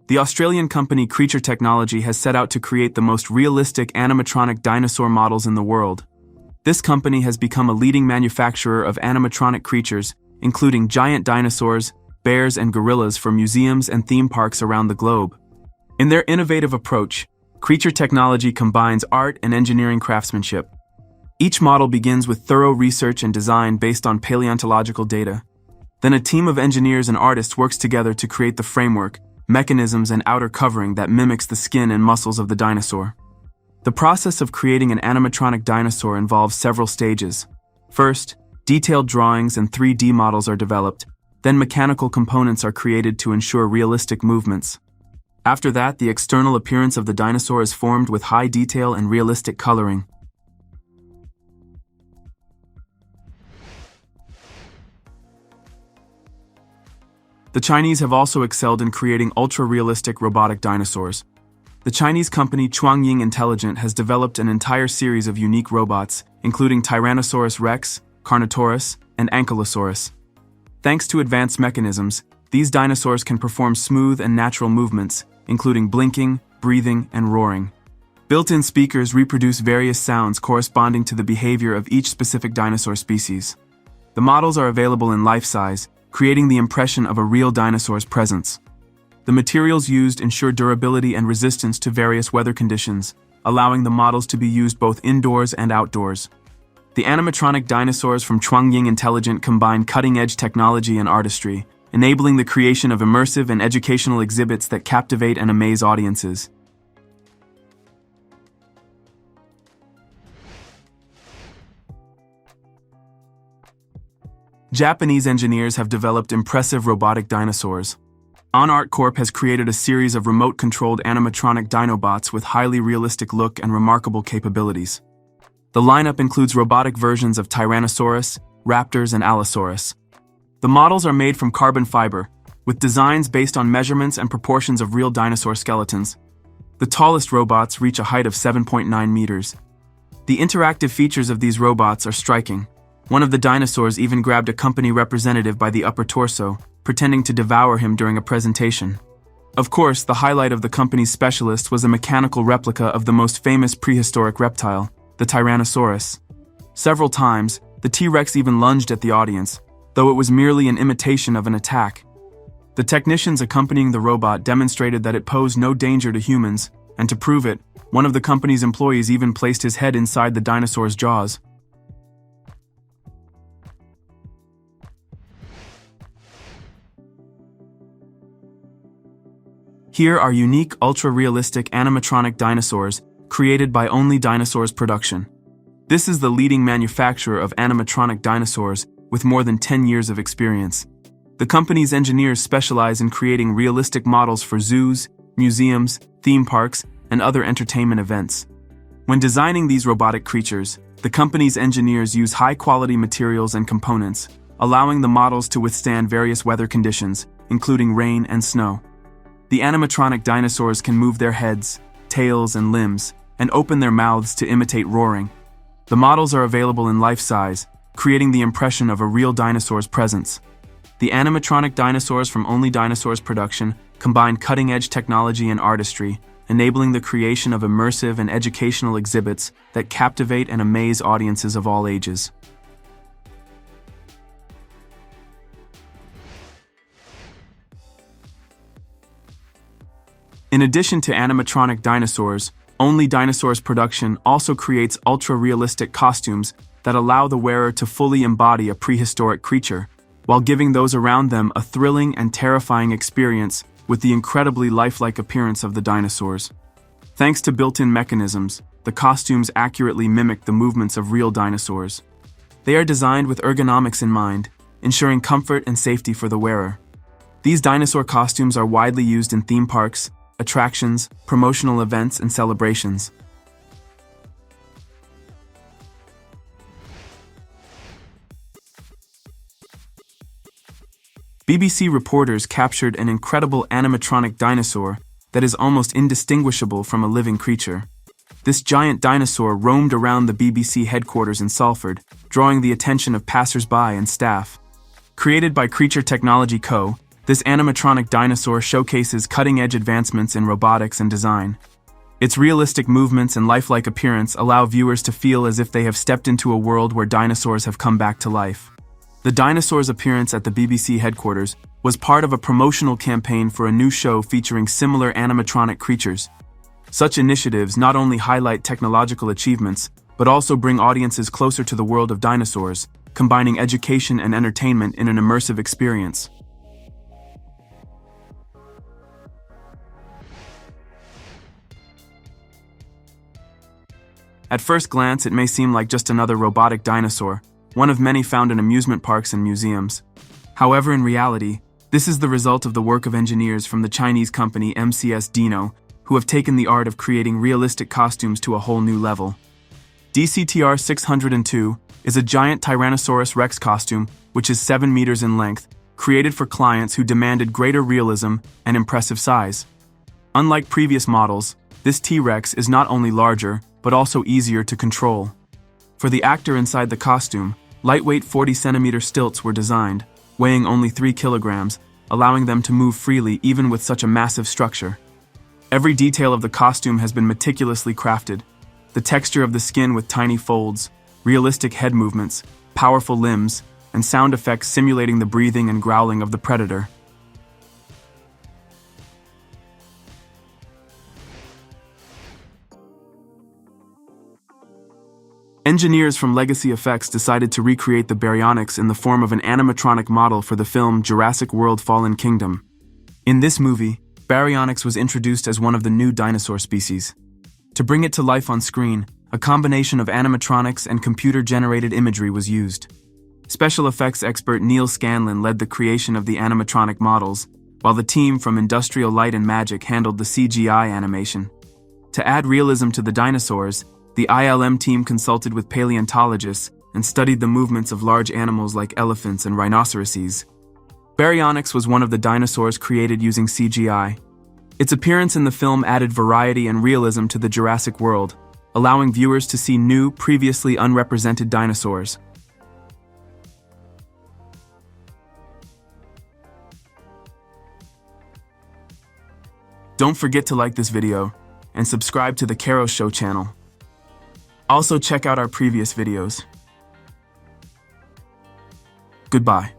The Australian company Creature Technology has set out to create the most realistic animatronic dinosaur models in the world. This company has become a leading manufacturer of animatronic creatures, including giant dinosaurs, bears, and gorillas for museums and theme parks around the globe. In their innovative approach, Creature Technology combines art and engineering craftsmanship. Each model begins with thorough research and design based on paleontological data. Then a team of engineers and artists works together to create the framework, mechanisms, and outer covering that mimics the skin and muscles of the dinosaur. The process of creating an animatronic dinosaur involves several stages. First, detailed drawings and 3D models are developed, then mechanical components are created to ensure realistic movements. After that, the external appearance of the dinosaur is formed with high detail and realistic coloring. The Chinese have also excelled in creating ultra-realistic robotic dinosaurs. The Chinese company Chuangying Intelligent has developed an entire series of unique robots, including Tyrannosaurus rex, Carnotaurus, and Ankylosaurus. Thanks to advanced mechanisms, these dinosaurs can perform smooth and natural movements, including blinking, breathing, and roaring. Built-in speakers reproduce various sounds corresponding to the behavior of each specific dinosaur species. The models are available in life-size, creating the impression of a real dinosaur's presence. The materials used ensure durability and resistance to various weather conditions, allowing the models to be used both indoors and outdoors. The animatronic dinosaurs from Chuangying Intelligent combine cutting-edge technology and artistry, enabling the creation of immersive and educational exhibits that captivate and amaze audiences. Japanese engineers have developed impressive robotic dinosaurs. OnArt Corp has created a series of remote-controlled animatronic dinobots with highly realistic look and remarkable capabilities. The lineup includes robotic versions of Tyrannosaurus, Raptors, and Allosaurus. The models are made from carbon fiber, with designs based on measurements and proportions of real dinosaur skeletons. The tallest robots reach a height of 7.9 meters. The interactive features of these robots are striking. One of the dinosaurs even grabbed a company representative by the upper torso, pretending to devour him during a presentation. Of course, the highlight of the company's specialist was a mechanical replica of the most famous prehistoric reptile, the Tyrannosaurus. Several times, the T-Rex even lunged at the audience, though it was merely an imitation of an attack. The technicians accompanying the robot demonstrated that it posed no danger to humans, and to prove it, one of the company's employees even placed his head inside the dinosaur's jaws. Here are unique, ultra-realistic animatronic dinosaurs created by Only Dinosaurs Production. This is the leading manufacturer of animatronic dinosaurs with more than 10 years of experience. The company's engineers specialize in creating realistic models for zoos, museums, theme parks, and other entertainment events. When designing these robotic creatures, the company's engineers use high-quality materials and components, allowing the models to withstand various weather conditions, including rain and snow. The animatronic dinosaurs can move their heads, tails, and limbs, and open their mouths to imitate roaring. The models are available in life-size, creating the impression of a real dinosaur's presence. The animatronic dinosaurs from Only Dinosaurs Production combine cutting-edge technology and artistry, enabling the creation of immersive and educational exhibits that captivate and amaze audiences of all ages. In addition to animatronic dinosaurs, Only Dinosaurs Production also creates ultra-realistic costumes that allow the wearer to fully embody a prehistoric creature, while giving those around them a thrilling and terrifying experience with the incredibly lifelike appearance of the dinosaurs. Thanks to built-in mechanisms, the costumes accurately mimic the movements of real dinosaurs. They are designed with ergonomics in mind, ensuring comfort and safety for the wearer. These dinosaur costumes are widely used in theme parks, attractions, promotional events, and celebrations. BBC reporters captured an incredible animatronic dinosaur that is almost indistinguishable from a living creature. This giant dinosaur roamed around the BBC headquarters in Salford, drawing the attention of passers-by and staff. Created by Creature Technology Co., This animatronic dinosaur showcases cutting-edge advancements in robotics and design. Its realistic movements and lifelike appearance allow viewers to feel as if they have stepped into a world where dinosaurs have come back to life. The dinosaur's appearance at the BBC headquarters was part of a promotional campaign for a new show featuring similar animatronic creatures. Such initiatives not only highlight technological achievements, but also bring audiences closer to the world of dinosaurs, combining education and entertainment in an immersive experience. At first glance, it may seem like just another robotic dinosaur, one of many found in amusement parks and museums. However, in reality, this is the result of the work of engineers from the Chinese company MCS Dino, who have taken the art of creating realistic costumes to a whole new level. DCTR 602 is a giant Tyrannosaurus Rex costume, which is 7 meters in length, created for clients who demanded greater realism and impressive size. Unlike previous models, this T-Rex is not only larger, but also easier to control. For the actor inside the costume, lightweight 40-centimeter stilts were designed, weighing only 3 kilograms, allowing them to move freely even with such a massive structure. Every detail of the costume has been meticulously crafted. The texture of the skin with tiny folds, realistic head movements, powerful limbs, and sound effects simulating the breathing and growling of the predator. Engineers from Legacy Effects decided to recreate the baryonyx in the form of an animatronic model for the film Jurassic World: Fallen Kingdom. In this movie, baryonyx was introduced as one of the new dinosaur species. To bring it to life on screen, a combination of animatronics and computer-generated imagery was used. Special effects expert Neil Scanlon led the creation of the animatronic models, while the team from Industrial Light and Magic handled the CGI animation. To add realism to the dinosaurs, the ILM team consulted with paleontologists and studied the movements of large animals like elephants and rhinoceroses. Baryonyx was one of the dinosaurs created using CGI. Its appearance in the film added variety and realism to the Jurassic world, allowing viewers to see new, previously unrepresented dinosaurs. Don't forget to like this video and subscribe to the Karo Show channel. Also check out our previous videos. Goodbye.